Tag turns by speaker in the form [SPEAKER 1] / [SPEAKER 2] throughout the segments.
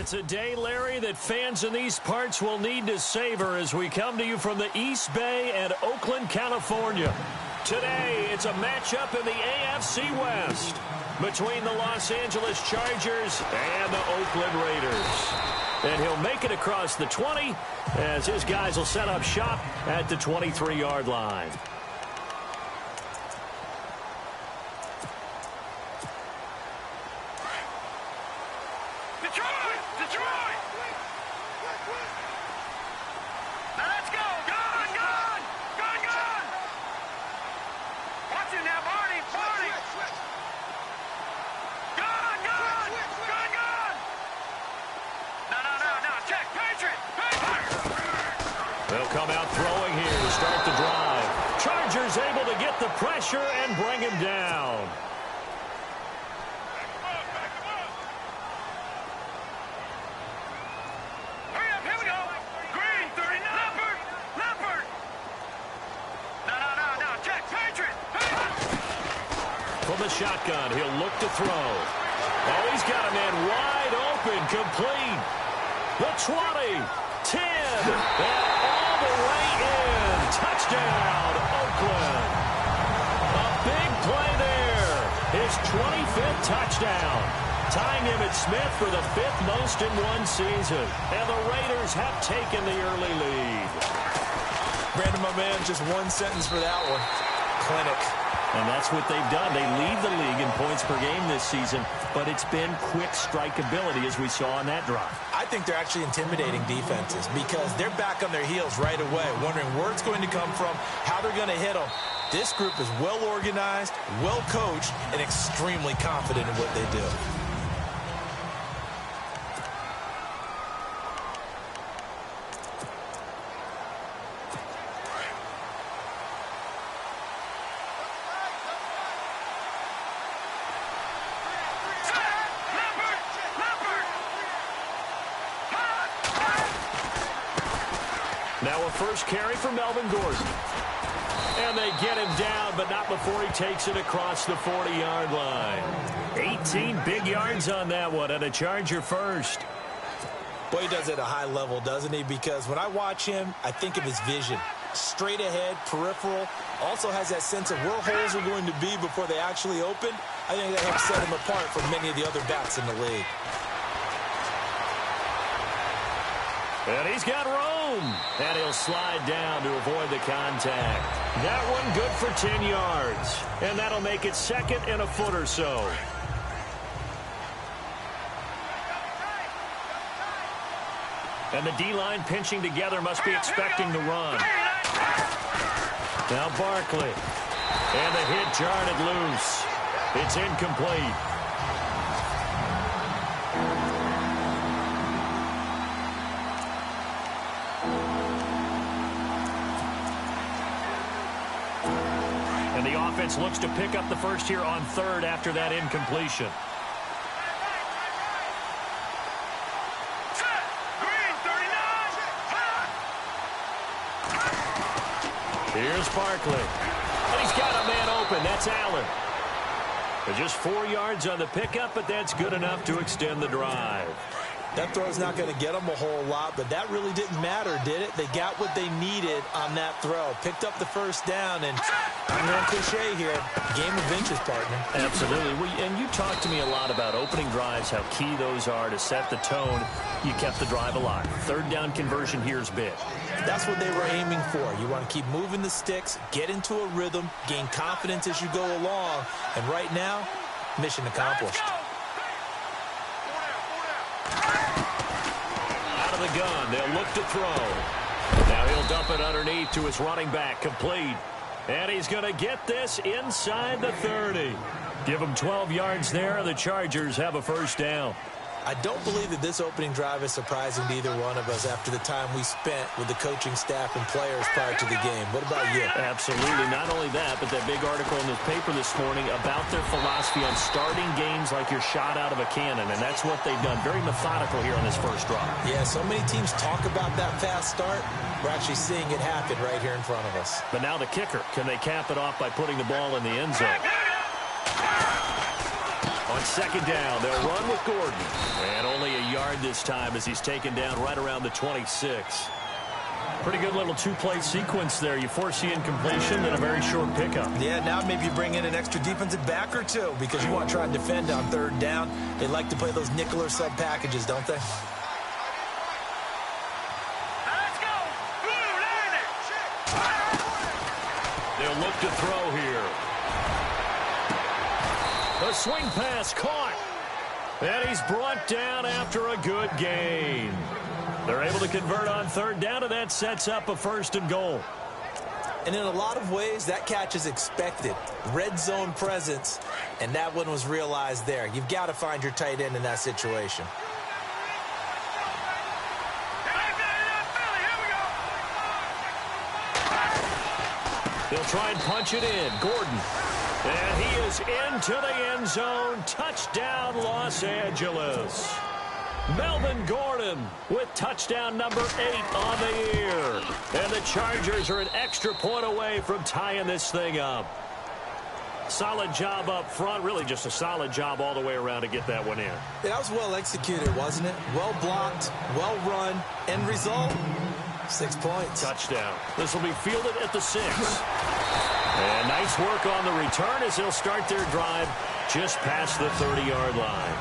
[SPEAKER 1] It's a day, Larry, that fans in these parts will need to savor as we come to you from the East Bay and Oakland, California. Today, it's a matchup in the AFC West between the Los Angeles Chargers and the Oakland Raiders. And he'll make it across the 20 as his guys will set up shop at the 23-yard line. They'll come out throwing here to start the drive. Chargers able to get the pressure and bring him down.
[SPEAKER 2] Hurry up, here we go. Green, 39. Leopard. No. Check, Patriot.
[SPEAKER 1] From the shotgun, he'll look to throw. Oh, he's got a man wide open, complete. The 20, 10, and all the way in. Touchdown, Oakland. A big play there. His 25th touchdown. Tying Emmitt Smith for the 5th most in one season. And the Raiders have taken the early lead.
[SPEAKER 3] Brandon, my man, just one sentence for that one. Clinic.
[SPEAKER 1] And that's what they've done. They lead the league in points per game this season, but it's been quick strikeability as we saw on that drive.
[SPEAKER 3] I think they're actually intimidating defenses because they're back on their heels right away, wondering where it's going to come from, how they're going to hit them. This group is well organized, well coached, and extremely confident in what they do.
[SPEAKER 1] Now a first carry for Melvin Gordon. And they get him down, but not before he takes it across the 40-yard line. 18 big yards on that one, and a Charger first.
[SPEAKER 3] Boy, he does it at a high level, doesn't he? Because when I watch him, I think of his vision. Straight ahead, peripheral. Also has that sense of where holes are going to be before they actually open. I think that helps set him apart from many of the other backs in the league.
[SPEAKER 1] And he's got room. And he'll slide down to avoid the contact. That one good for 10 yards. And that'll make it second and a foot or so. And the D-line pinching together must be expecting the run. Now Barkley. And the hit jarred it loose. It's incomplete. And the offense looks to pick up the first here on third after that incompletion. Here's Barkley. And he's got a man open. That's Allen. They're just 4 yards on the pickup, but that's good enough to extend the drive.
[SPEAKER 3] That throw's not going to get them a whole lot, but that really didn't matter, did it? They got what they needed on that throw. Picked up the first down, and I'm going cliche here. Game of inches, partner.
[SPEAKER 1] Absolutely. And you talked to me a lot about opening drives, how key those are to set the tone. You kept the drive alive. Third down conversion here is big.
[SPEAKER 3] That's what they were aiming for. You want to keep moving the sticks, get into a rhythm, gain confidence as you go along. And right now, mission accomplished.
[SPEAKER 1] Out of the gun, they'll look to throw. Now he'll dump it underneath to his running back, complete. And he's going to get this inside the 30. Give him 12 yards there, and the Chargers have a first down.
[SPEAKER 3] I don't believe that this opening drive is surprising to either one of us after the time we spent with the coaching staff and players prior to the game. What about you?
[SPEAKER 1] Absolutely. Not only that, but that big article in the paper this morning about their philosophy on starting games like you're shot out of a cannon, and that's what they've done. Very methodical here on this first drive.
[SPEAKER 3] Yeah, so many teams talk about that fast start. We're actually seeing it happen right here in front of us.
[SPEAKER 1] But now the kicker. Can they cap it off by putting the ball in the end zone? On second down, they'll run with Gordon. And only a yard this time as he's taken down right around the 26. Pretty good little two-play sequence there. You force the incompletion and a very short pickup.
[SPEAKER 3] Yeah, now maybe you bring in an extra defensive back or two because you want to try and defend on third down. They like to play those nickel or sub packages, don't they?
[SPEAKER 2] Let's go. Blue, land it.
[SPEAKER 1] They'll look to throw here. The swing pass caught. And he's brought down after a good gain. They're able to convert on third down, and that sets up a 1st and goal.
[SPEAKER 3] And in a lot of ways, that catch is expected. Red zone presence, and that one was realized there. You've got to find your tight end in that situation.
[SPEAKER 1] They'll try and punch it in. Gordon. And he is into the end zone. Touchdown, Los Angeles. Melvin Gordon with touchdown number 8 on the year. And the Chargers are an extra point away from tying this thing up. Solid job up front. Really just a solid job all the way around to get that one in.
[SPEAKER 3] Yeah, that was well executed, wasn't it? Well blocked, well run. End result, 6 points.
[SPEAKER 1] Touchdown. This will be fielded at the 6. And nice work on the return as they'll start their drive just past the 30-yard line.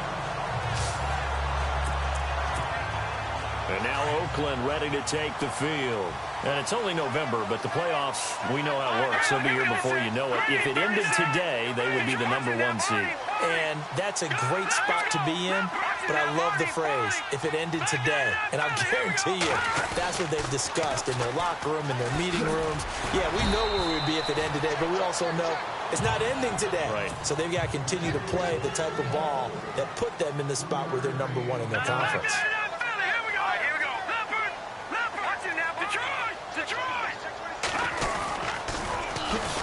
[SPEAKER 1] And now Oakland ready to take the field. And it's only November, but the playoffs, we know how it works. They'll be here before you know it. If it ended today, they would be the number 1 seed.
[SPEAKER 3] And that's a great spot to be in, but I love the phrase, if it ended today. And I'll guarantee you, that's what they've discussed in their locker room, in their meeting rooms. Yeah, we know where we'd be if it ended today, but we also know it's not ending today.
[SPEAKER 1] Right.
[SPEAKER 3] So they've got to continue to play the type of ball that put them in the spot where they're number 1 in their conference.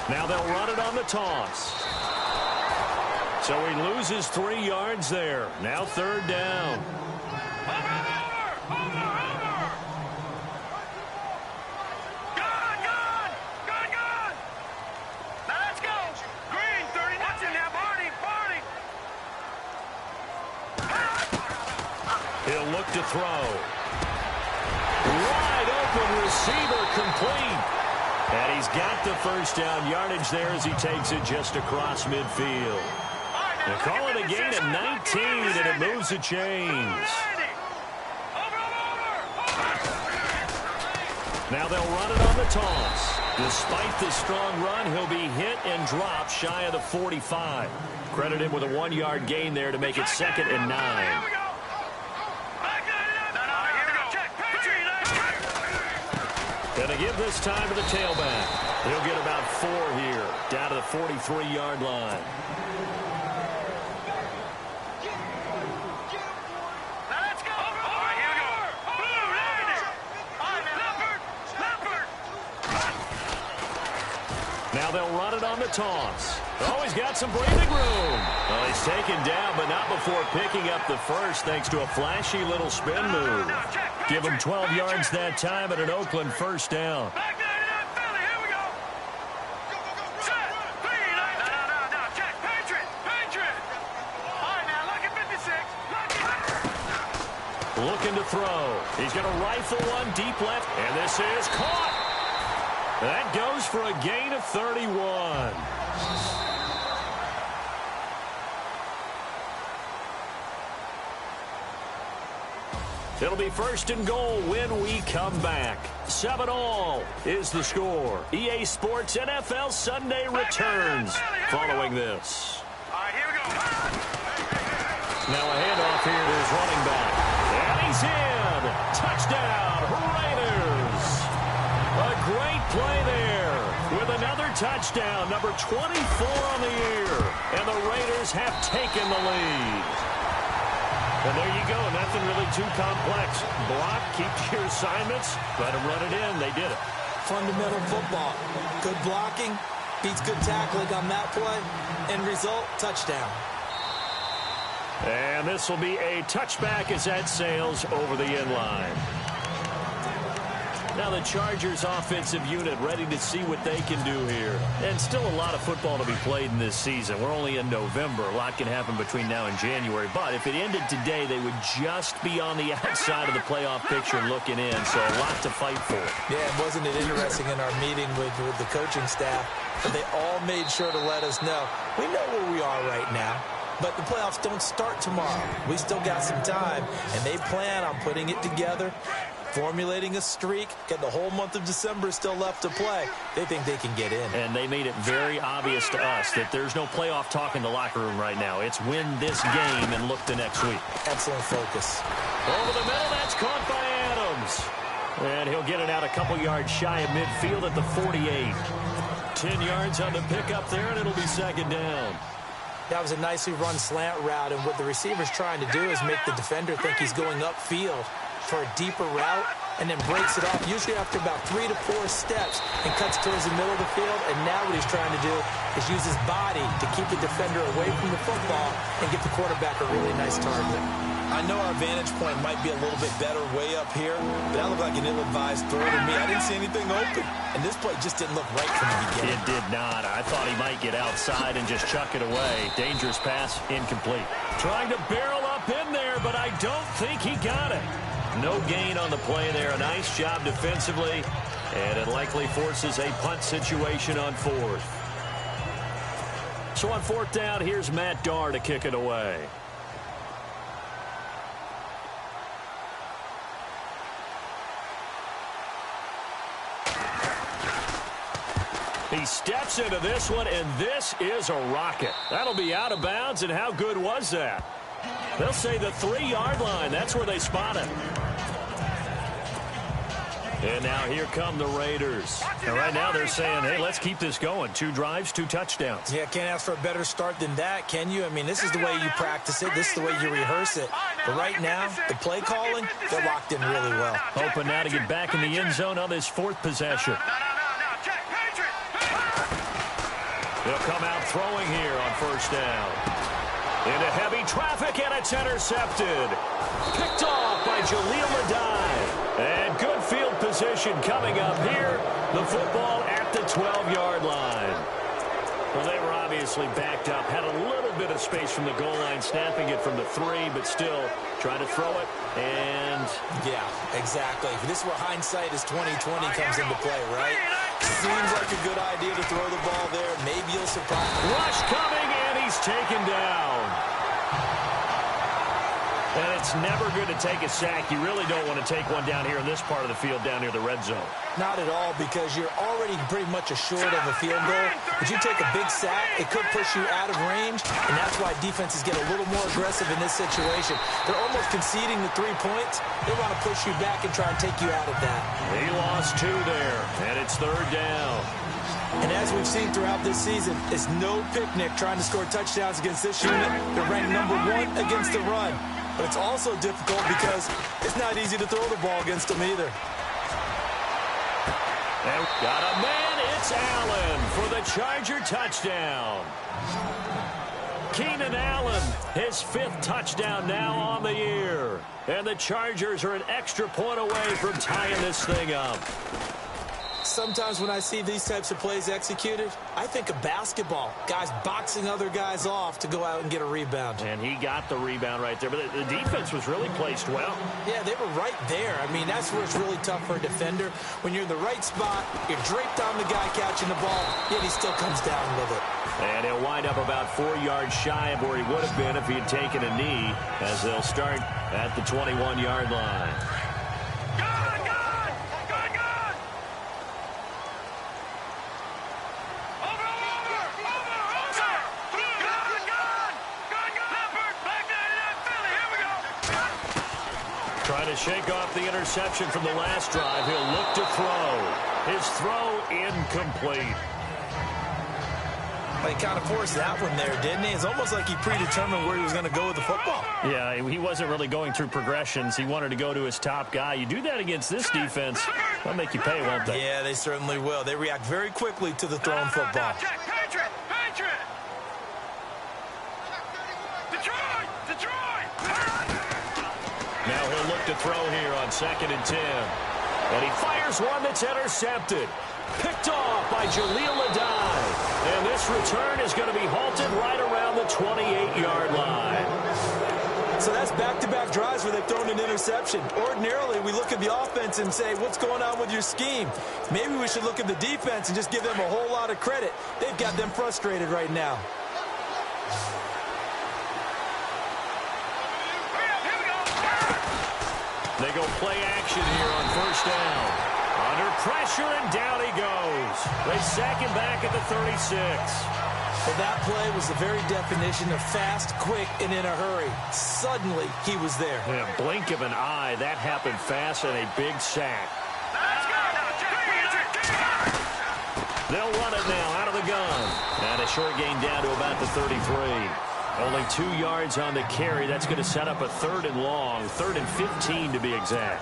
[SPEAKER 1] Now they'll run it on the toss. So he loses 3 yards there. Now 3rd down.
[SPEAKER 2] Let's go. Green, 30. Watch it now, Barney.
[SPEAKER 1] He'll look to throw. Wide open receiver complete. And he's got the 1st down yardage there as he takes it just across midfield. They call it a gain of 19, and it moves the chains. Now they'll run it on the toss. Despite the strong run, he'll be hit and dropped shy of the 45. Credit him with a 1-yard gain there to make it 2nd and 9. Gonna give this time to the tailback. He'll get about 4 here, down to the 43-yard line.
[SPEAKER 2] Let's go. All right, here we go. Blue, land it. Leopard.
[SPEAKER 1] Now they'll run it on the toss. Oh, he's got some breathing room. Well, he's taken down, but not before picking up the 1st thanks to a flashy little spin move. Give him 12 yards that time at an Oakland 1st down. Looking to throw. He's going to rifle one deep left, and this is caught. That goes for a gain of 31. It'll be 1st and goal when we come back. 7-all is the score. EA Sports NFL Sunday returns following this.
[SPEAKER 2] All right, here we go.
[SPEAKER 1] Now a handoff here to his running back. And he's in. Touchdown, Raiders. A great play there with another touchdown, number 24 on the year. And the Raiders have taken the lead. And there you go, nothing really too complex. Block, keep to your assignments, let them run it in. They did it.
[SPEAKER 3] Fundamental football. Good blocking, beats good tackling on that play. End result, touchdown.
[SPEAKER 1] And this will be a touchback as that sails over the end line. Now the Chargers offensive unit ready to see what they can do here. And still a lot of football to be played in this season. We're only in November. A lot can happen between now and January. But if it ended today, they would just be on the outside of the playoff picture looking in. So a lot to fight for.
[SPEAKER 3] Yeah, wasn't it interesting in our meeting with the coaching staff that they all made sure to let us know, we know where we are right now. But the playoffs don't start tomorrow. We still got some time, and they plan on putting it together, formulating a streak, getting the whole month of December still left to play. They think they can get in.
[SPEAKER 1] And they made it very obvious to us that there's no playoff talk in the locker room right now. It's win this game and look to next week.
[SPEAKER 3] Excellent focus.
[SPEAKER 1] Over the middle, that's caught by Adams. And he'll get it out a couple yards shy of midfield at the 48. 10 yards on the pickup there, and it'll be second down.
[SPEAKER 3] That was a nicely run slant route, and what the receiver's trying to do is make the defender think he's going upfield for a deeper route, and then breaks it off, usually after about 3 to 4 steps, and cuts towards the middle of the field. And now what he's trying to do is use his body to keep the defender away from the football and give the quarterback a really nice target. I know our vantage point might be a little bit better way up here, but that looked like an ill-advised throw to me. I didn't see anything open, and this play just didn't look right from the beginning.
[SPEAKER 1] It did not. I thought he might get outside and just chuck it away. Dangerous pass, incomplete. Trying to barrel up in there, but I don't think he got it. No gain on the play there. A nice job defensively, and it likely forces a punt situation on fourth. So on fourth down, here's Matt Darr to kick it away. He steps into this one, and this is a rocket. That'll be out of bounds, and how good was that? They'll say the 3-yard line. That's where they spot it. And now here come the Raiders. And right now they're saying, hey, let's keep this going. 2 drives, 2 touchdowns.
[SPEAKER 3] Yeah, can't ask for a better start than that, can you? I mean, this is the way you practice it. This is the way you rehearse it. But right now, the play calling, they're locked in really well.
[SPEAKER 1] Hoping now to get back in the end zone on this 4th possession. They'll come out throwing here on first down. Into heavy traffic, and it's intercepted. Picked off by Jaleel Adai. And good field position coming up here. The football at the 12-yard line. Well, they were obviously backed up. Had a little bit of space from the goal line, snapping it from the 3, but still trying to throw it. And
[SPEAKER 3] yeah, exactly. This is where hindsight is 20/20 comes into play, right? Seems like a good idea to throw the ball there. Maybe you'll surprise.
[SPEAKER 1] Rush coming, and he's taken down. And it's never good to take a sack. You really don't want to take one down here in this part of the field, down near the red zone.
[SPEAKER 3] Not at all, because you're already pretty much assured of a field goal. If you take a big sack, it could push you out of range, and that's why defenses get a little more aggressive in this situation. They're almost conceding the 3 points. They want to push you back and try and take you out of that.
[SPEAKER 1] He lost 2 there, and it's 3rd down.
[SPEAKER 3] And as we've seen throughout this season, it's no picnic trying to score touchdowns against this unit. They're ranked number 1 against the run. But it's also difficult because it's not easy to throw the ball against them either.
[SPEAKER 1] And got a man, it's Allen for the Charger touchdown. Keenan Allen, his 5th touchdown now on the year. And the Chargers are an extra point away from tying this thing up.
[SPEAKER 3] Sometimes when I see these types of plays executed, I think of basketball. Guys boxing other guys off to go out and get a rebound.
[SPEAKER 1] And he got the rebound right there. But the defense was really placed well.
[SPEAKER 3] Yeah, they were right there. I mean, that's where it's really tough for a defender. When you're in the right spot, you're draped on the guy catching the ball, yet he still comes down with it.
[SPEAKER 1] And he'll wind up about 4 yards shy of where he would have been if he had taken a knee, as they'll start at the 21-yard line. Trying to shake off the interception from the last drive. He'll look to throw. His throw incomplete.
[SPEAKER 3] He kind of forced that one there, didn't he? It's almost like he predetermined where he was going to go with the football.
[SPEAKER 1] Yeah, he wasn't really going through progressions. He wanted to go to his top guy. You do that against this defense, they'll make you pay, won't they?
[SPEAKER 3] Yeah, they certainly will. They react very quickly to the thrown football.
[SPEAKER 1] Now he'll look to throw here on 2nd and 10. And he fires one that's intercepted. Picked off by Jaleel Adai. And this return is going to be halted right around the 28-yard line.
[SPEAKER 3] So that's back-to-back drives where they've thrown an interception. Ordinarily, we look at the offense and say, what's going on with your scheme? Maybe we should look at the defense and just give them a whole lot of credit. They've got them frustrated right now.
[SPEAKER 1] They go play action here on first down. Under pressure, and down he goes. They sack him back at the 36.
[SPEAKER 3] Well, that play was the very definition of fast, quick, and in a hurry. Suddenly, he was there.
[SPEAKER 1] In a blink of an eye, that happened fast and a big sack. They'll run it now out of the gun. And a short gain down to about the 33. Only 2 yards on the carry. That's going to set up a 3rd and long, 3rd and 15 to be exact.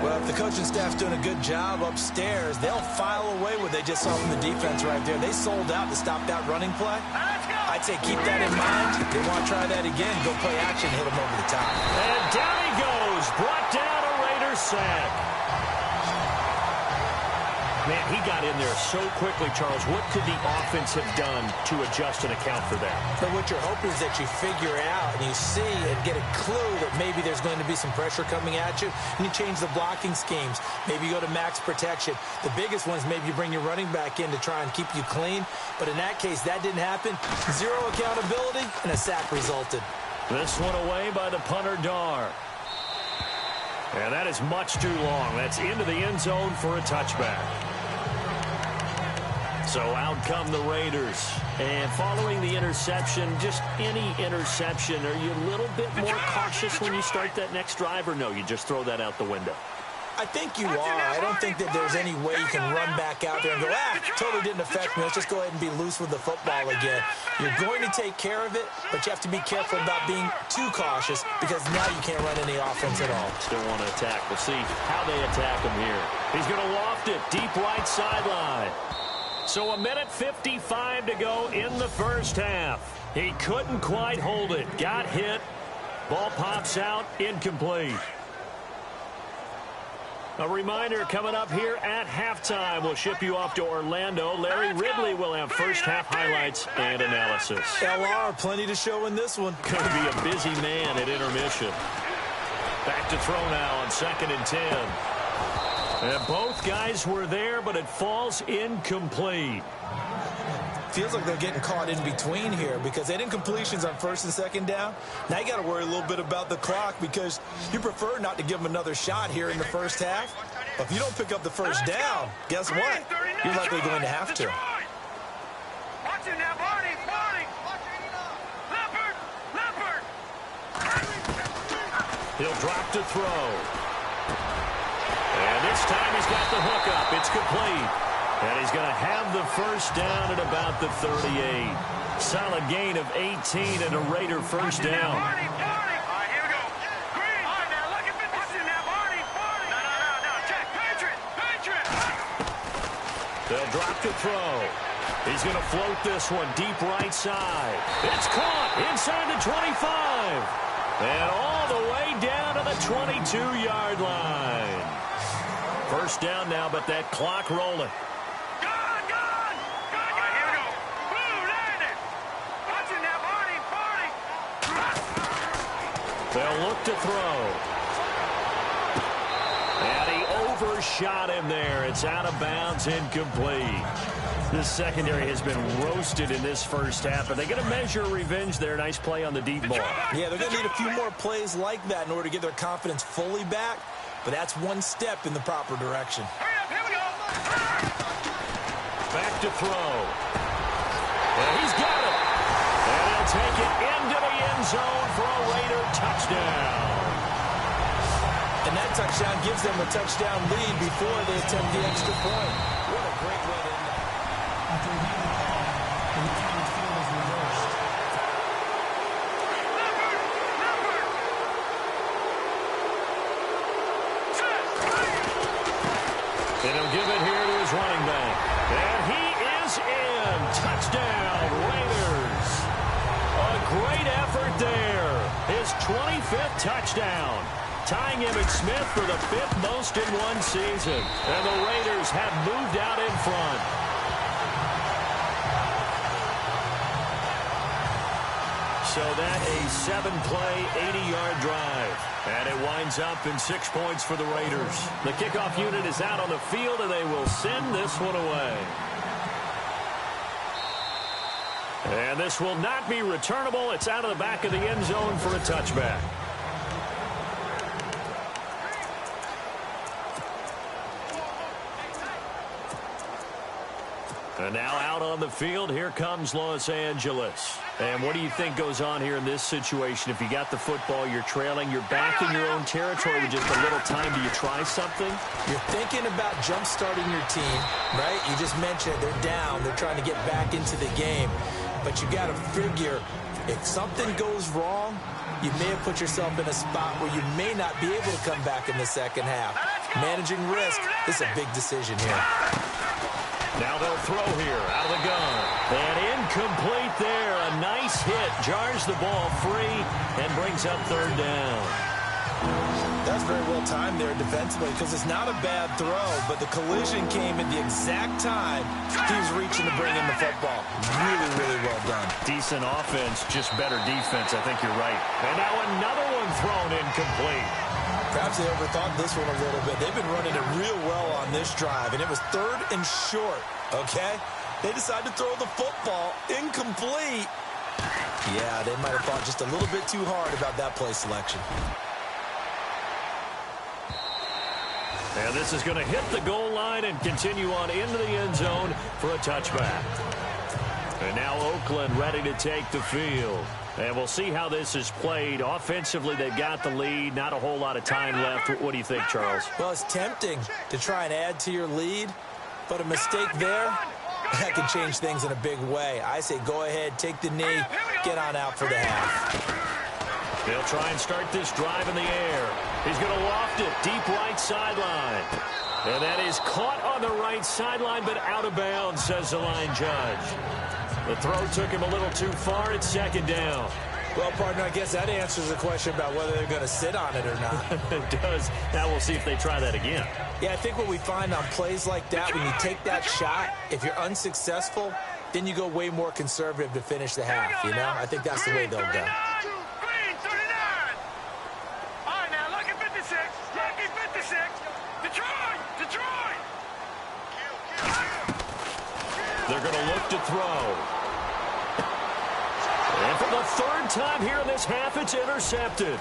[SPEAKER 3] Well, if the coaching staff's doing a good job upstairs, they'll file away what they just saw from the defense right there. They sold out to stop that running play. I'd say keep that in mind. They want to try that again. Go play action, hit them over the top.
[SPEAKER 1] And down he goes. Brought down a Raiders sack. Man, he got in there so quickly, Charles. What could the offense have done to adjust and account for that?
[SPEAKER 3] But what you're hoping is that you figure out and you see and get a clue that maybe there's going to be some pressure coming at you, and you change the blocking schemes. Maybe you go to max protection. The biggest one is maybe you bring your running back in to try and keep you clean. But in that case, that didn't happen. 0 accountability, and a sack resulted.
[SPEAKER 1] This one away by the punter, Dar. And that is much too long. That's into the end zone for a touchback. So out come the Raiders. And following the interception, just any interception, are you a little bit more cautious when you start that next drive, or no, you just throw that out the window?
[SPEAKER 3] I think you are. I don't think that there's any way you can run back out there and go, totally didn't affect me. Let's just go ahead and be loose with the football again. You're going to take care of it, but you have to be careful about being too cautious because now you can't run any offense at all.
[SPEAKER 1] Still want to attack. We'll see how they attack him here. He's going to loft it deep right sideline. So 1:55 to go in the first half. He couldn't quite hold it. Got hit. Ball pops out. Incomplete. A reminder coming up here at halftime. We'll ship you off to Orlando. Larry Ridley will have first half highlights and analysis.
[SPEAKER 3] LR, plenty to show in this one.
[SPEAKER 1] Going to be a busy man at intermission. Back to throw now on 2nd and 10. And both guys were there, but it falls incomplete.
[SPEAKER 3] Feels like they're getting caught in between here because they didn't completions on 1st and 2nd down. Now you got to worry a little bit about the clock because you prefer not to give them another shot here in the first half. But if you don't pick up the first down, guess what? You're likely going to have to.
[SPEAKER 2] Watch it now, Barney, Barney. Leopard.
[SPEAKER 1] He'll drop to throw. And this time he's got the hook up. It's complete. And he's going to have the first down at about the 38. Solid gain of 18 and a Raider first down.
[SPEAKER 2] Barney. All right, here we go. Green. All right, now look at watch it now, Barney. No. Check. Patriot.
[SPEAKER 1] They'll drop to throw. He's going to float this one deep right side. It's caught inside the 25. And all the way down to the 22-yard line. First down now, but that clock rolling.
[SPEAKER 2] Gone. All right, here we go. Blue landed. Watch it now, Barney.
[SPEAKER 1] They'll look to throw. And he overshot him there. It's out of bounds, incomplete. This secondary has been roasted in this first half, but they're going to measure revenge there. Nice play on the deep ball.
[SPEAKER 3] Yeah, they're going to need a few more plays like that in order to get their confidence fully back, but that's one step in the proper direction.
[SPEAKER 2] Hurry up, here we go.
[SPEAKER 1] Back to throw. And he's got it. And he'll take it into the end zone for a Raider touchdown.
[SPEAKER 3] And that touchdown gives them a touchdown lead before they attempt the extra point. What a great way to end that.
[SPEAKER 4] After he had the ball, the entire field was reversed.
[SPEAKER 1] And he'll give it here to his running back. And he is in. Touchdown, Raiders. A great effort there. His 25th touchdown. tying Emmitt Smith for the 5th most in one season. And the Raiders have moved out in front. So that a 7-play, 80-yard drive. And it winds up in 6 points for the Raiders. The kickoff unit is out on the field, and they will send this one away. And this will not be returnable. It's out of the back of the end zone for a touchback. And now out on the field, here comes Los Angeles. And what do you think goes on here in this situation? If you got the football, you're trailing, you're back in your own territory with just a little time. Do you try something?
[SPEAKER 3] You're thinking about jump-starting your team, right? You just mentioned they're down. They're trying to get back into the game. But you got to figure, if something goes wrong, you may have put yourself in a spot where you may not be able to come back in the second half. Managing risk is a big decision here.
[SPEAKER 1] Now they'll throw here out of the gun. And incomplete there. A nice hit. Jars the ball free and brings up third down.
[SPEAKER 3] That's very well timed there defensively because it's not a bad throw, but the collision came at the exact time he was reaching to bring in the football. Really, really well done.
[SPEAKER 1] Decent offense, just better defense. I think you're right. And now another one thrown incomplete.
[SPEAKER 3] Perhaps they overthought this one a little bit. They've been running it real well on this drive, and it was 3rd and short, okay? They decided to throw the football incomplete. Yeah, they might have thought just a little bit too hard about that play selection.
[SPEAKER 1] And this is going to hit the goal line and continue on into the end zone for a touchback. And now Oakland ready to take the field. And we'll see how this is played. Offensively, they've got the lead. Not a whole lot of time left. What do you think, Charles?
[SPEAKER 3] Well, it's tempting to try and add to your lead, but a mistake there, that can change things in a big way. I say go ahead, take the knee, get on out for the half.
[SPEAKER 1] They'll try and start this drive in the air. He's going to loft it deep right sideline. And that is caught on the right sideline, but out of bounds, says the line judge. The throw took him a little too far. It's 2nd down.
[SPEAKER 3] Well, partner, I guess that answers the question about whether they're going to sit on it or not.
[SPEAKER 1] It does. Now we'll see if they try that again.
[SPEAKER 3] Yeah, I think what we find on plays like that, when you take that shot, if you're unsuccessful, then you go way more conservative to finish the half, you know? I think that's the way they'll go.
[SPEAKER 2] Green, 39. All right, now, lucky 56. Lucky 56. Detroit! Detroit!
[SPEAKER 1] They're going to look to throw. And for the 3rd time here in this half, it's intercepted.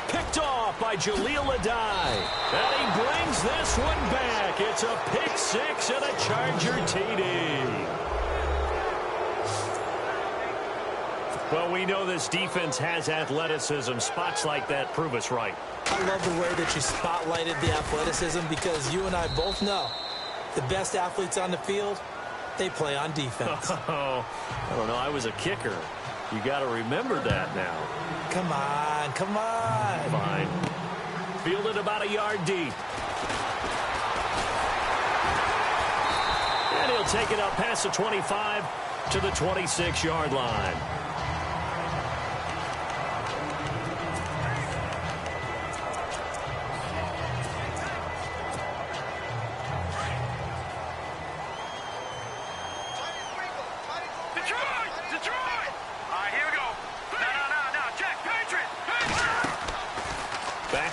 [SPEAKER 1] Picked off by Jaleel Adai. And he brings this one back. It's a pick 6 and a Charger TD. Well, we know this defense has athleticism. Spots like that prove us right.
[SPEAKER 3] I love the way that you spotlighted the athleticism because you and I both know the best athletes on the field, they play on defense.
[SPEAKER 1] Oh, I don't know. I was a kicker. You got to remember that now.
[SPEAKER 3] Come on, come on.
[SPEAKER 1] Fine. Fielded about a yard deep. And he'll take it up past the 25 to the 26-yard line.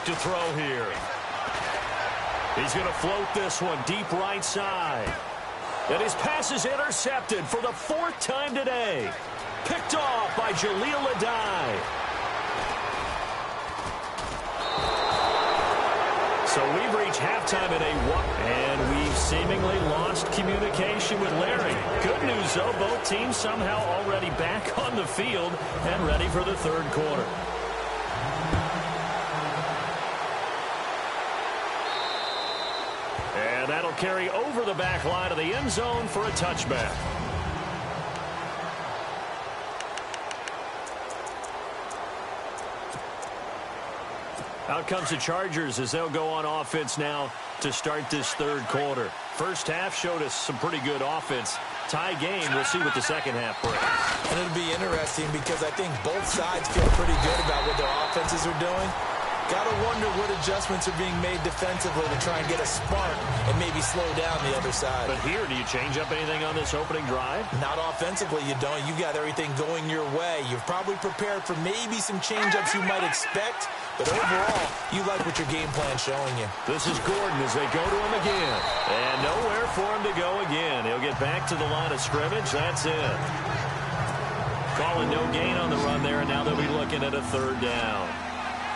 [SPEAKER 1] To throw here. He's going to float this one deep right side. And his pass is intercepted for the 4th time today. Picked off by Jaleel Adai. So we've reached halftime at and we've seemingly lost communication with Larry. Good news, though, both teams somehow already back on the field and ready for the 3rd quarter. And that'll carry over the back line of the end zone for a touchback. Out comes the Chargers as they'll go on offense now to start this 3rd quarter. First half showed us some pretty good offense. Tie game. We'll see what the second half brings.
[SPEAKER 3] And it'll be interesting because I think both sides feel pretty good about what their offenses are doing. Got to wonder what adjustments are being made defensively to try and get a spark and maybe slow down the other side.
[SPEAKER 1] But here, do you change up anything on this opening drive?
[SPEAKER 3] Not offensively, you don't. You got everything going your way. You've probably prepared for maybe some change-ups you might expect, but overall, you like what your game plan's showing you.
[SPEAKER 1] This is Gordon as they go to him again. And nowhere for him to go again. He'll get back to the line of scrimmage. That's it. Calling no gain on the run there, and now they'll be looking at a third down.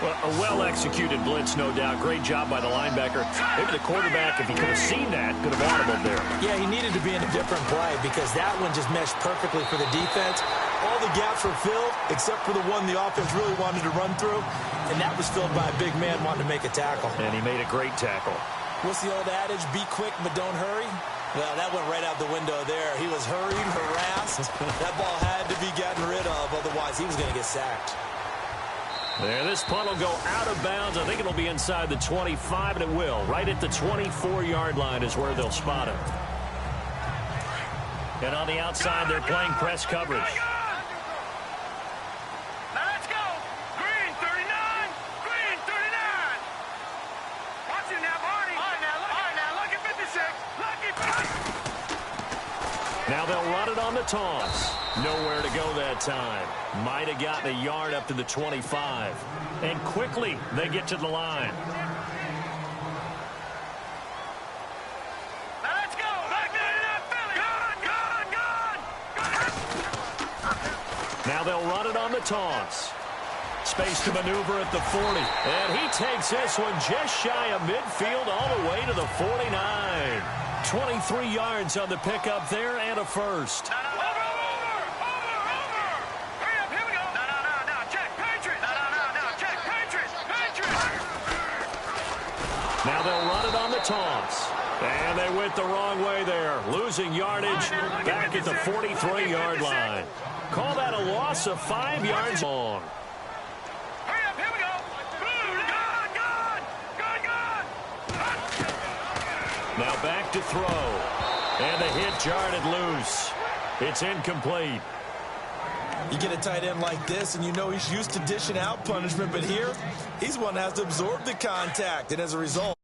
[SPEAKER 1] Well, a well-executed blitz, no doubt. Great job by the linebacker. Maybe the quarterback, if he could have seen that, could have audibled there.
[SPEAKER 3] Yeah, he needed to be in a different play because that one just meshed perfectly for the defense. All the gaps were filled except for the one the offense really wanted to run through, and that was filled by a big man wanting to make a tackle.
[SPEAKER 1] And he made a great tackle.
[SPEAKER 3] What's the old adage? Be quick, but don't hurry? Well, that went right out the window there. He was hurried, harassed. That ball had to be gotten rid of, otherwise he was going to get sacked.
[SPEAKER 1] There, this punt will go out of bounds. I think it'll be inside the 25, and it will. Right at the 24-yard line is where they'll spot him. And on the outside, they're playing press coverage.
[SPEAKER 2] Now let's go. Green 39. Green 39. Watch it now, Barney. All right, now look at 56. Look at
[SPEAKER 1] Now they'll run it on the toss. Nowhere to go that time. Might have gotten a yard up to the 25. And quickly, they get to the line.
[SPEAKER 2] Now let's go. Back there in that Philly. Gone.
[SPEAKER 1] Now they'll run it on the toss. Space to maneuver at the 40. And he takes this one just shy of midfield all the way to the 49. 23 yards on the pickup there and a first.
[SPEAKER 2] Over. Hurry up, here we go. No, check, Patriots. No, check, Patriots.
[SPEAKER 1] Now they'll run it on the toss. And they went the wrong way there. Losing yardage back at the 43-yard line. Call that a loss of 5 yards long.
[SPEAKER 2] Hurry up, here we go. Gone.
[SPEAKER 1] Now back to throw. And the hit jarred loose. It's incomplete.
[SPEAKER 3] You get a tight end like this, and you know he's used to dishing out punishment, but here, he's one that has to absorb the contact, and as a result,